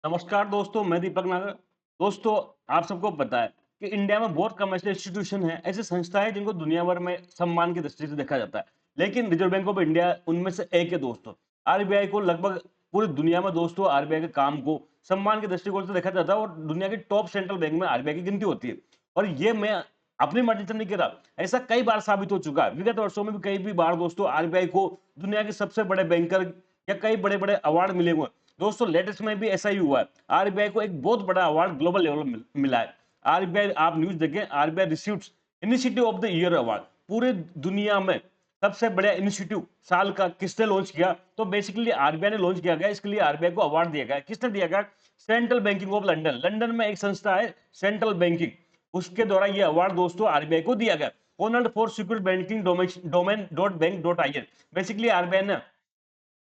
नमस्कार दोस्तों, मैं दीपक नागर। दोस्तों, आप सबको पता है कि इंडिया में बहुत कम ऐसे इंस्टीट्यूशन हैं, ऐसी संस्थाएं जिनको दुनिया भर में सम्मान की दृष्टि से देखा जाता है। लेकिन रिजर्व बैंक ऑफ इंडिया उनमें से एक है दोस्तों। आरबीआई को लगभग पूरी दुनिया में दोस्तों आरबीआई के काम को सम्मान के दृष्टिकोण से देखा जाता है और दुनिया की टॉप सेंट्रल बैंक में आरबीआई की गिनती होती है। और ये मैं अपनी मर्जी से नहीं कह रहा, ऐसा कई बार साबित हो चुका है। विगत वर्षों में भी कई भी बार दोस्तों आरबीआई को दुनिया के सबसे बड़े बैंकर या कई बड़े बड़े अवार्ड मिले हुए हैं। दोस्तों लेटेस्ट में भी ऐसा ही हुआ है। आरबीआई को एक बहुत बड़ा अवार्ड ग्लोबल लेवल में मिला है। आरबीआई, आप न्यूज देखें, RBI receives initiative of the year award. पूरे दुनिया में सबसे बड़ा इनिशिएटिव साल का किसने लॉन्च किया? तो बेसिकली आरबीआई ने लॉन्च किया गया। इसके लिए आरबीआई को अवार्ड दिया गया। किसने दिया गया? Central banking of London. London में एक संस्था है सेंट्रल बैंकिंग, उसके द्वारा ये अवार्ड दोस्तों आरबीआई को दिया गया। Honoured for secure banking domain dot bank dot I N. Basically RBI ने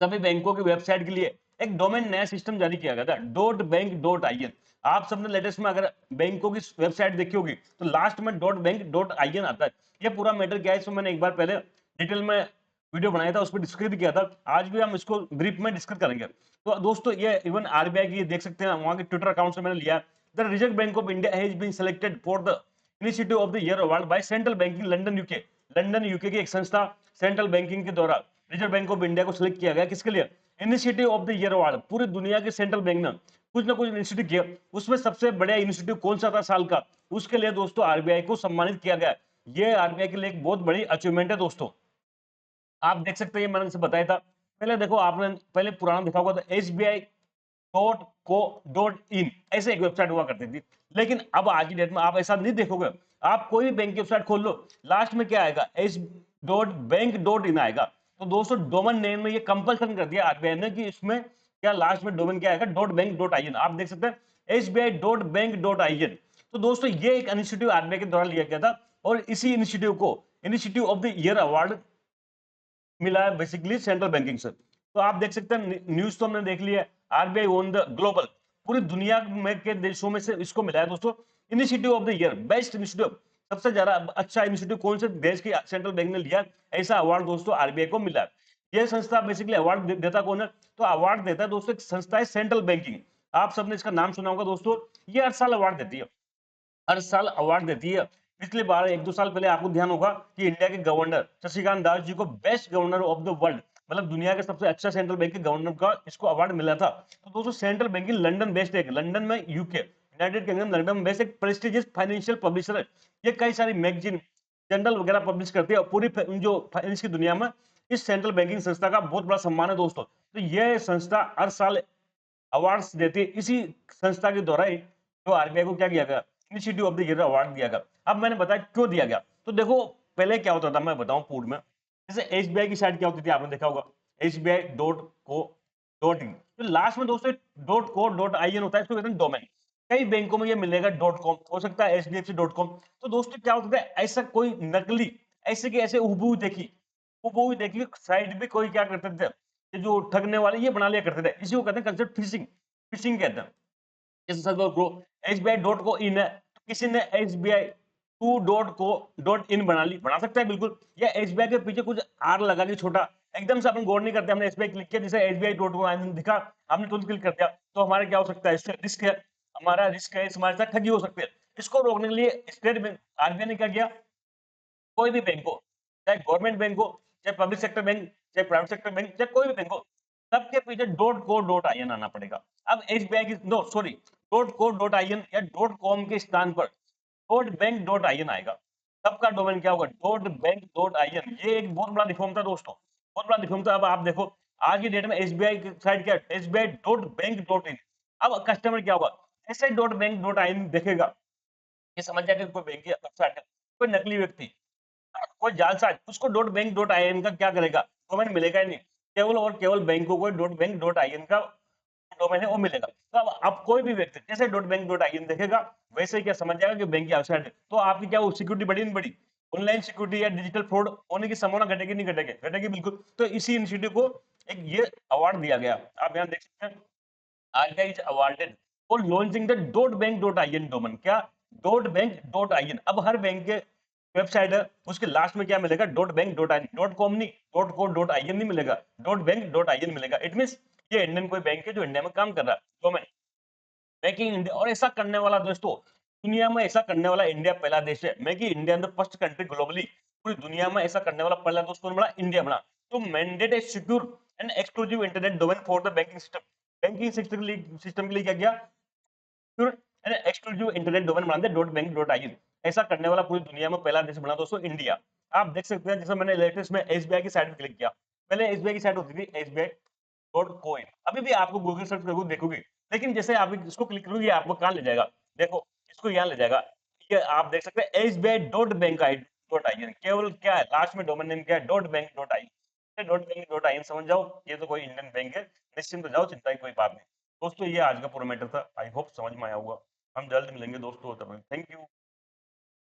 सभी बैंकों की वेबसाइट के लिए एक डोमेन नया सिस्टम जारी किया गया था, dot bank dot I N. आप सबने लेटेस्ट में अगर बैंकों की वेबसाइट देखी होगी तो लास्ट में dot bank dot I N आता है। ये पूरा मैटर क्या है, इसमें मैंने एक बार पहले डिटेल में वीडियो बनाया था, उस पर डिस्कस भी किया था। आज भी हम इसको ब्रीफ में डिस्कस करेंगे। तो दोस्तों ये इवन आरबीआई की देख सकते हैं, वहां के ट्विटर अकाउंट से मैंने लिया। The Reserve Bank of India has been selected for the initiative of the year award by central banking London UK. London UK की एक संस्था सेंट्रल बैंकिंग के द्वारा रिजर्व बैंक ऑफ इंडिया को सिलेक्ट किया गया। किसके लिए? Initiative of the year award. पूरी दुनिया के सेंट्रल बैंक ने कुछ ना कुछ इनिशिएटिव किया, उसमें सबसे बड़ा इनिशिएटिव कौन सा था साल का, उसके लिए दोस्तों आरबीआई को सम्मानित किया गया। ये आरबीआई के लिए एक बहुत बड़ी अचीवमेंट है दोस्तों। आप देख सकते हैं, ये मैंने बताया था। पहले देखो, आपने पहले पुराना देखा होगा तो SBI.co.in ऐसे एक वेबसाइट हुआ करती थी। लेकिन अब आज की डेट में आप ऐसा नहीं देखोगे। आप कोई भी बैंक की वेबसाइट खोल लो, लास्ट में क्या आएगा? S.bank.in आएगा। तो दोस्तों डोमेन नेम में ये कंपल्सन कर दिया आरबीआई ने कि इसमें क्या लास्ट में डोमेन क्या आएगा? Dot bank dot I N. आप देख सकते हैं SBI.bank.in। तो दोस्तों ये एक इनिशिएटिव आरबीआई के द्वारा लिया गया था और इसी इनिशिएटिव को initiative of the year award मिला है बेसिकली सेंट्रल बैंकिंग से। तो आप देख सकते हैं, न्यूज तो हमने देख लिया है। आरबीआई ओन द ग्लोबल, पूरी दुनिया में के देशों में से इसको मिला है दोस्तों initiative of the year, best initiative. सबसे ज्यादा अच्छा इनिशिएटिव कौन से देश की सेंट्रल बैंक ने लिया, ऐसा अवार्ड दोस्तों आरबीआई को मिला है। यह संस्था बेसिकली अवार्ड देता कौन है? तो अवार्ड देता है दोस्तों एक संस्था है सेंट्रल बैंकिंग। आप सबने इसका नाम सुना होगा दोस्तों। ये हर साल अवार्ड देती है, हर साल अवार्ड देती है। पिछली बार 1-2 साल पहले आपको ध्यान होगा कि इंडिया के गवर्नर शशिकांत दास जी को best governor of the world, मतलब दुनिया के सबसे अच्छा सेंट्रल बैंक के गवर्नर का इसको अवार्ड मिला था। तो दोस्तों सेंट्रल बैंकिंग लंदन बेस्ड है, लंदन में यूके यूनाइटेड किंगडम लंदन में बेस्ड एक प्रेस्टिजियस फाइनेंशियल पब्लिशर है। ये कई सारी मैगजीन जर्नल वगैरह पब्लिश करती है और पूरी जो फाइनेंस की दुनिया में इस सेंट्रल बैंकिंग संस्था का बहुत बड़ा सम्मान है दोस्तों। तो यह संस्था हर साल अवार्ड्स देती है। इसी संस्था के द्वारा ही जो आरबीआई को क्या किया गया? Initiative of the year award दिया गया। अब मैंने बताया क्यों दिया गया। तो देखो, पहले क्या होता था मैं बताऊं पूर्ण में। जैसे एसबीआई की साइट क्या होती थी, आपने देखा होगा SBI.co.in। तो लास्ट में दोस्तों .co.in होता है, इसको कहते हैं डोमेन। कई बैंकों में ये मिलेगा .com, हो सकता है SBFC.com। तो दोस्तों क्या होता था, ऐसा कोई नकली ऐसे के ऐसे हुबहू देखी साइट भी कोई क्या करते थे, ये जो ठगने वाले ये बना लिया करते थे। इसी को कहते हैं कंसेप्ट फिशिंग, फिशिंग कहते हैं। जैसे सर्वर प्रो एसबीआई डॉट को इन है, तो किसी ने SBI to dot co dot in बना ली, बना सकता है बिल्कुल। या एसबीआई के पीछे कुछ आर लगा के छोटा, एकदम से अपन गौर नहीं करते, हमने एसबीआई क्लिक किया, जैसे एसबीआई डॉट को दिखा, हमने तुरंत क्लिक कर दिया, तो हमारा क्या हो सकता है? इससे रिस्क है, हमारा रिस्क है, हमारे साथ ठगी हो सकती है। इसको रोकने के लिए स्टेट बैंक आरबीआई ने क्या किया? कोई भी बैंक हो, चाहे गवर्नमेंट बैंक हो, चाहे पब्लिक सेक्टर बैंक, चाहे प्राइवेट सेक्टर बैंक, चाहे कोई भी बैंक हो, सबके पीछे dot co dot I N आना पड़ेगा। अब एसबीआई की no sorry dot co dot I N या डॉट कॉम के स्थान पर dot bank dot I N आएगा। सबका डोमेन क्या होगा? Dot bank dot I N. ये एक बहुत बड़ा रिफॉर्म था दोस्तों, बहुत बड़ा रिफॉर्म था। अब आप देखो आज की डेट में एसबीआई की साइट क्या है? SBI dot bank dot in. अब कस्टमर क्या होगा? ऐसे dot bank dot I N देखेगा, ये समझ जाएगा कि कोई बैंक की वेबसाइट है, कोई नकली व्यक्ति, कोई जालसाज उसको dot bank dot I N का क्या करेगा? डोमेन मिलेगा ही नहीं। केवल और केवल बैंकों को dot bank dot I N का डोमेन है वो मिलेगा। तो अब कोई भी व्यक्ति जैसे dot bank dot I N देखेगा, वैसे ही क्या समझ जाएगा कि बैंक की वेबसाइट है। तो आपकी क्या सिक्योरिटी बढ़ी नहीं बढ़ी? ऑनलाइन सिक्योरिटी या डिजिटल फ्रॉड होने की संभावना घटेगी नहीं घटेगी? घटेगी बिल्कुल। तो इसी इंस्टीट्यूट को एक ये अवार्ड दिया गया। आप यहाँ देख सकते हैं, RBI is awarded for launching the dot bank dot I N domain. क्या? Dot bank dot I N. अब हर बैंक के वेबसाइट है, उसके लास्ट में क्या मिलेगा? Dot bank dot I N, dot com नहीं, dot co dot I N नहीं मिलेगा, dot bank dot I N मिलेगा। इट मीन ये इंडियन कोई बैंक है जो इंडिया में काम कर रहा है। डोमेन मेक इन इंडिया, और ऐसा करने वाला दोस्तों दुनिया में ऐसा करने वाला इंडिया पहला देश है। Make in India the first country globally, पूरी दुनिया में ऐसा करने वाला पहला दोस्त कौन बना? इंडिया बना। तो mandate A secure and exclusive internet domain for the banking system. Banking system के लिए क्या किया? Secure and exclusive internet domain बना दिया .bank.in। ऐसा करने वाला पूरी दुनिया में पहला देश बना दोस्तों इंडिया। आप देख सकते हैं, जैसे मैंने लेटेस्ट में एसबीआई की साइट पे क्लिक किया। पहले एसबीआई की साइट होती थी SBI.coin, अभी भी आपको गूगल सर्च करोगे देखोगे, लेकिन जैसे आप इसको क्लिक करोगे आपको कहाँ ले जाएगा? देखो, इसको यहाँ ले जाएगा। ये आप देख सकते हैं SBI.bank.in, केवल क्या है लास्ट में डोमेन नेम क्या है? .bank.in। .bank.in समझ जाओ, ये तो कोई इंडियन बैंक है, निश्चिंत हो जाओ, चिंता की कोई बात नहीं। दोस्तों ये आज का पूरा मैटर था, आई होप समझ में आया होगा। हम जल्द मिलेंगे दोस्तों, तब तक थैंक यू।